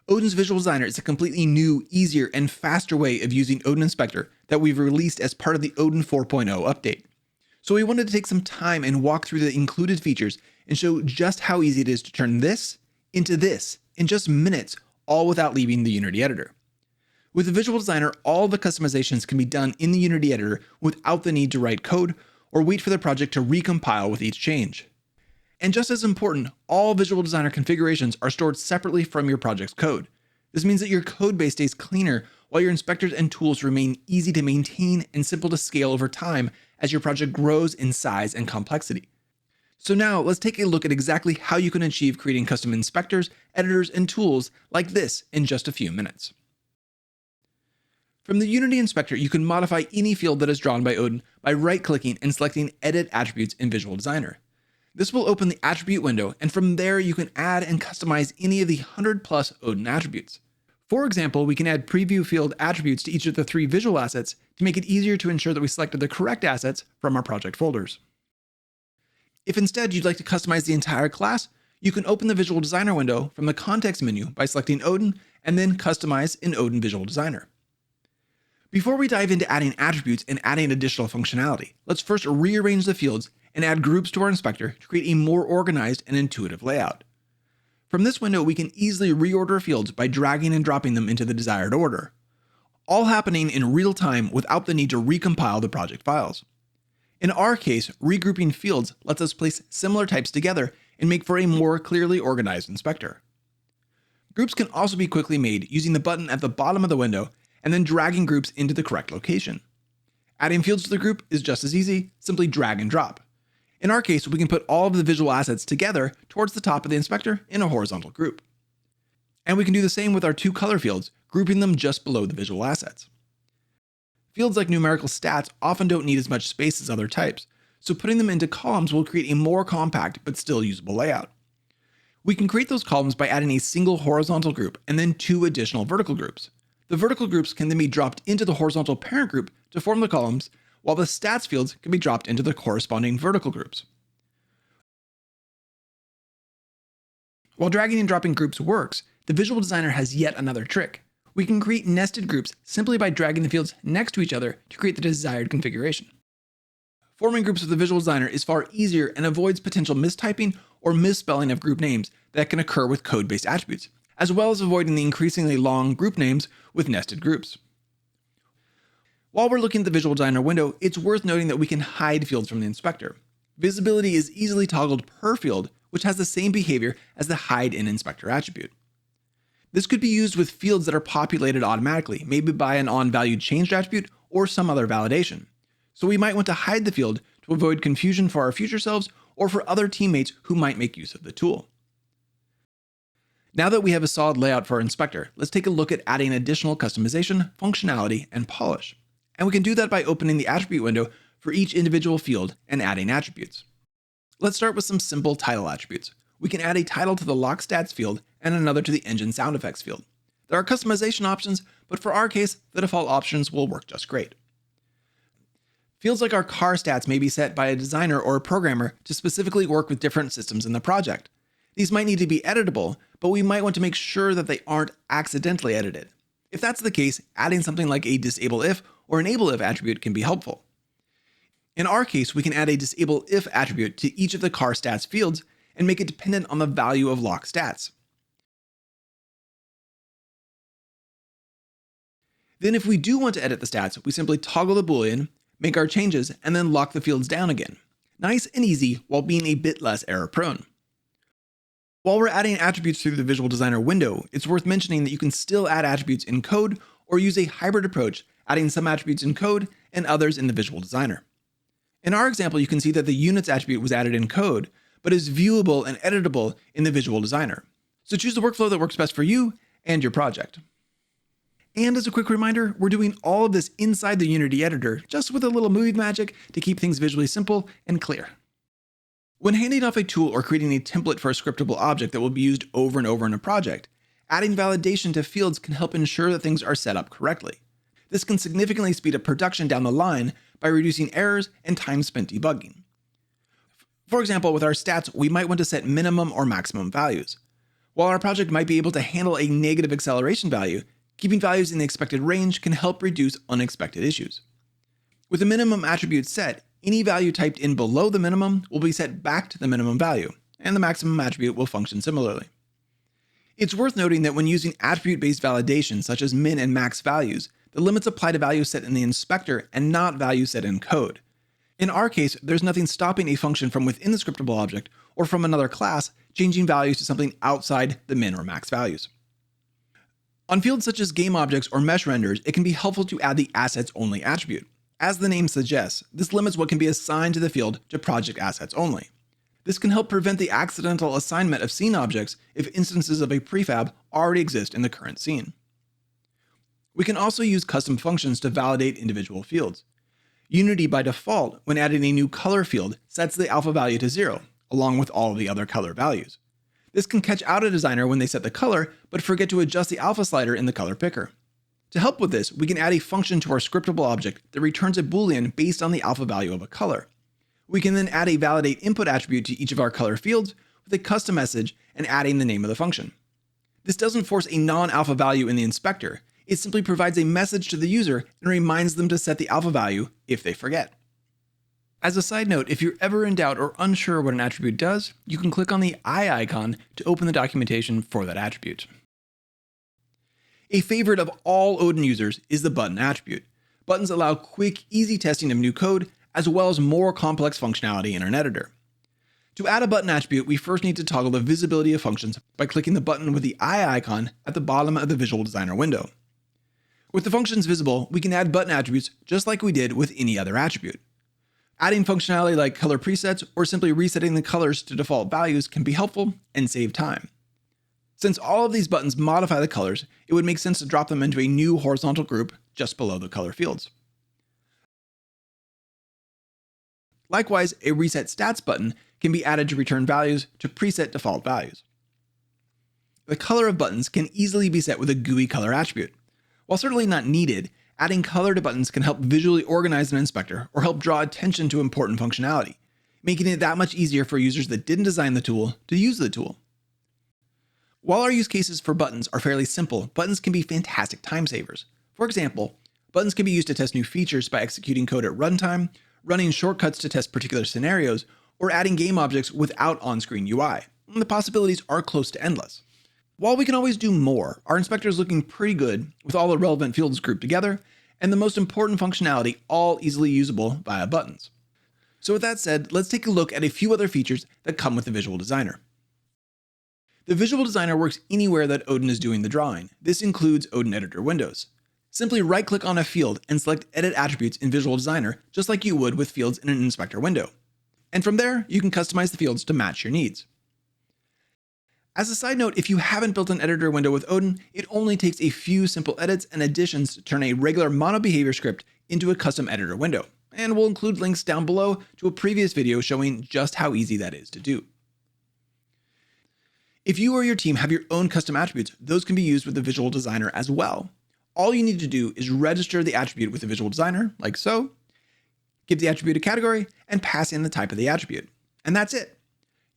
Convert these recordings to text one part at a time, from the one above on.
Odin's Visual Designer is a completely new, easier, and faster way of using Odin Inspector that we've released as part of the Odin 4.0 update. So we wanted to take some time and walk through the included features and show just how easy it is to turn this into this in just minutes, all without leaving the Unity editor. With the Visual Designer, all the customizations can be done in the Unity editor without the need to write code or wait for the project to recompile with each change. And just as important, all Visual Designer configurations are stored separately from your project's code. This means that your code base stays cleaner while your inspectors and tools remain easy to maintain and simple to scale over time as your project grows in size and complexity. So now let's take a look at exactly how you can achieve creating custom inspectors, editors, and tools like this in just a few minutes. From the Unity Inspector, you can modify any field that is drawn by Odin by right-clicking and selecting Edit Attributes in Visual Designer. This will open the attribute window, and from there you can add and customize any of the 100+ Odin attributes. For example, we can add preview field attributes to each of the 3 visual assets to make it easier to ensure that we selected the correct assets from our project folders. If instead you'd like to customize the entire class, you can open the Visual Designer window from the context menu by selecting Odin and then Customize in Odin Visual Designer. Before we dive into adding attributes and adding additional functionality, let's first rearrange the fields and add groups to our inspector to create a more organized and intuitive layout. From this window, we can easily reorder fields by dragging and dropping them into the desired order, all happening in real time without the need to recompile the project files. In our case, regrouping fields lets us place similar types together and make for a more clearly organized inspector. Groups can also be quickly made using the button at the bottom of the window and then dragging groups into the correct location. Adding fields to the group is just as easy, simply drag and drop. In our case, we can put all of the visual assets together towards the top of the inspector in a horizontal group. And we can do the same with our 2 color fields, grouping them just below the visual assets. Fields like numerical stats often don't need as much space as other types, so putting them into columns will create a more compact but still usable layout. We can create those columns by adding a single horizontal group and then 2 additional vertical groups. The vertical groups can then be dropped into the horizontal parent group to form the columns, while the stats fields can be dropped into the corresponding vertical groups. While dragging and dropping groups works, the Visual Designer has yet another trick. We can create nested groups simply by dragging the fields next to each other to create the desired configuration. Forming groups with the Visual Designer is far easier and avoids potential mistyping or misspelling of group names that can occur with code-based attributes, as well as avoiding the increasingly long group names with nested groups. While we're looking at the Visual Designer window, it's worth noting that we can hide fields from the inspector. Visibility is easily toggled per field, which has the same behavior as the Hide in Inspector attribute. This could be used with fields that are populated automatically, maybe by an onValueChanged attribute or some other validation. So we might want to hide the field to avoid confusion for our future selves or for other teammates who might make use of the tool. Now that we have a solid layout for our inspector, let's take a look at adding additional customization, functionality, and polish. And we can do that by opening the attribute window for each individual field and adding attributes. Let's start with some simple title attributes. We can add a title to the lock stats field and another to the engine sound effects field. There are customization options, but for our case, the default options will work just great. Fields like our car stats may be set by a designer or a programmer to specifically work with different systems in the project. These might need to be editable, but we might want to make sure that they aren't accidentally edited. If that's the case, adding something like a disable if or enable if attribute can be helpful. In our case, we can add a disable if attribute to each of the car stats fields and make it dependent on the value of lock stats. Then if we do want to edit the stats, we simply toggle the boolean, make our changes, and then lock the fields down again. Nice and easy while being a bit less error prone. While we're adding attributes through the Visual Designer window, it's worth mentioning that you can still add attributes in code or use a hybrid approach, adding some attributes in code and others in the Visual Designer. In our example, you can see that the units attribute was added in code, but is viewable and editable in the Visual Designer. So choose the workflow that works best for you and your project. And as a quick reminder, we're doing all of this inside the Unity editor, just with a little movie magic to keep things visually simple and clear. When handing off a tool or creating a template for a scriptable object that will be used over and over in a project, adding validation to fields can help ensure that things are set up correctly. This can significantly speed up production down the line by reducing errors and time spent debugging. For example, with our stats, we might want to set minimum or maximum values. While our project might be able to handle a negative acceleration value, keeping values in the expected range can help reduce unexpected issues. With the minimum attribute set, any value typed in below the minimum will be set back to the minimum value, and the maximum attribute will function similarly. It's worth noting that when using attribute-based validation such as min and max values, the limits apply to values set in the inspector and not values set in code. In our case, there's nothing stopping a function from within the scriptable object or from another class changing values to something outside the min or max values. On fields such as game objects or mesh renders, it can be helpful to add the assets only attribute. As the name suggests, this limits what can be assigned to the field to project assets only. This can help prevent the accidental assignment of scene objects if instances of a prefab already exist in the current scene. We can also use custom functions to validate individual fields. Unity by default, when adding a new color field, sets the alpha value to 0, along with all of the other color values. This can catch out a designer when they set the color, but forget to adjust the alpha slider in the color picker. To help with this, we can add a function to our scriptable object that returns a boolean based on the alpha value of a color. We can then add a validate input attribute to each of our color fields with a custom message and adding the name of the function. This doesn't force a non-alpha value in the inspector. It simply provides a message to the user and reminds them to set the alpha value if they forget. As a side note, if you're ever in doubt or unsure what an attribute does, you can click on the eye icon to open the documentation for that attribute. A favorite of all Odin users is the button attribute. Buttons allow quick, easy testing of new code, as well as more complex functionality in an editor. To add a button attribute, we first need to toggle the visibility of functions by clicking the button with the eye icon at the bottom of the Visual Designer window. With the functions visible, we can add button attributes just like we did with any other attribute. Adding functionality like color presets or simply resetting the colors to default values can be helpful and save time. Since all of these buttons modify the colors, it would make sense to drop them into a new horizontal group just below the color fields. Likewise, a reset stats button can be added to return values to preset default values. The color of buttons can easily be set with a GUI color attribute. While certainly not needed, adding color to buttons can help visually organize an inspector or help draw attention to important functionality, making it that much easier for users that didn't design the tool to use the tool. While our use cases for buttons are fairly simple, buttons can be fantastic time savers. For example, buttons can be used to test new features by executing code at runtime, running shortcuts to test particular scenarios, or adding game objects without on-screen UI. And the possibilities are close to endless. While we can always do more, our inspector is looking pretty good with all the relevant fields grouped together, and the most important functionality all easily usable via buttons. So with that said, let's take a look at a few other features that come with the Visual Designer. The Visual Designer works anywhere that Odin is doing the drawing. This includes Odin Editor windows. Simply right-click on a field and select Edit Attributes in Visual Designer, just like you would with fields in an inspector window. And from there, you can customize the fields to match your needs. As a side note, if you haven't built an editor window with Odin, it only takes a few simple edits and additions to turn a regular mono behavior script into a custom editor window. And we'll include links down below to a previous video showing just how easy that is to do. If you or your team have your own custom attributes, those can be used with the Visual Designer as well. All you need to do is register the attribute with the Visual Designer, like so, give the attribute a category, and pass in the type of the attribute. And that's it.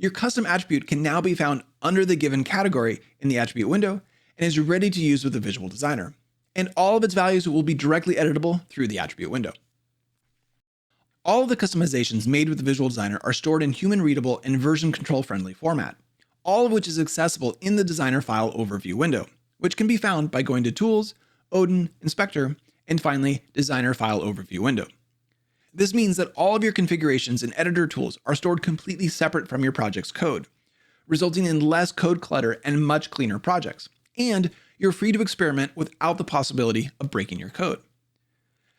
Your custom attribute can now be found under the given category in the attribute window and is ready to use with the Visual Designer. And all of its values will be directly editable through the attribute window. All of the customizations made with the Visual Designer are stored in human-readable and version control-friendly format, all of which is accessible in the Designer File Overview window, which can be found by going to Tools, Odin Inspector, and finally Designer File Overview window. This means that all of your configurations and editor tools are stored completely separate from your project's code, resulting in less code clutter and much cleaner projects. And you're free to experiment without the possibility of breaking your code.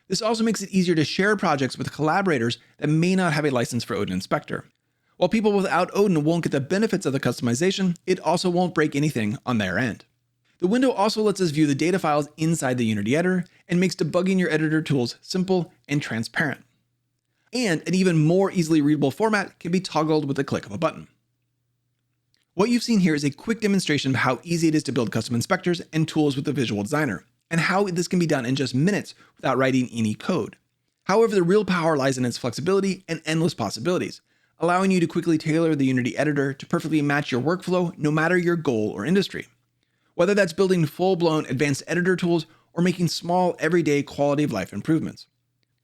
This also makes it easier to share projects with collaborators that may not have a license for Odin Inspector. While people without Odin won't get the benefits of the customization, it also won't break anything on their end. The window also lets us view the data files inside the Unity editor and makes debugging your editor tools simple and transparent. And an even more easily readable format can be toggled with the click of a button. What you've seen here is a quick demonstration of how easy it is to build custom inspectors and tools with the Visual Designer, and how this can be done in just minutes without writing any code. However, the real power lies in its flexibility and endless possibilities, allowing you to quickly tailor the Unity editor to perfectly match your workflow no matter your goal or industry. Whether that's building full-blown advanced editor tools or making small, everyday quality of life improvements.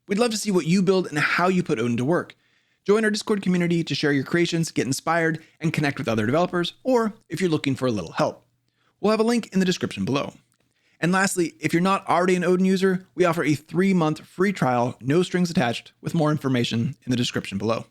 We'd love to see what you build and how you put Odin to work. Join our Discord community to share your creations, get inspired, and connect with other developers, or if you're looking for a little help. We'll have a link in the description below. And lastly, if you're not already an Odin user, we offer a 3-month free trial, no strings attached, with more information in the description below.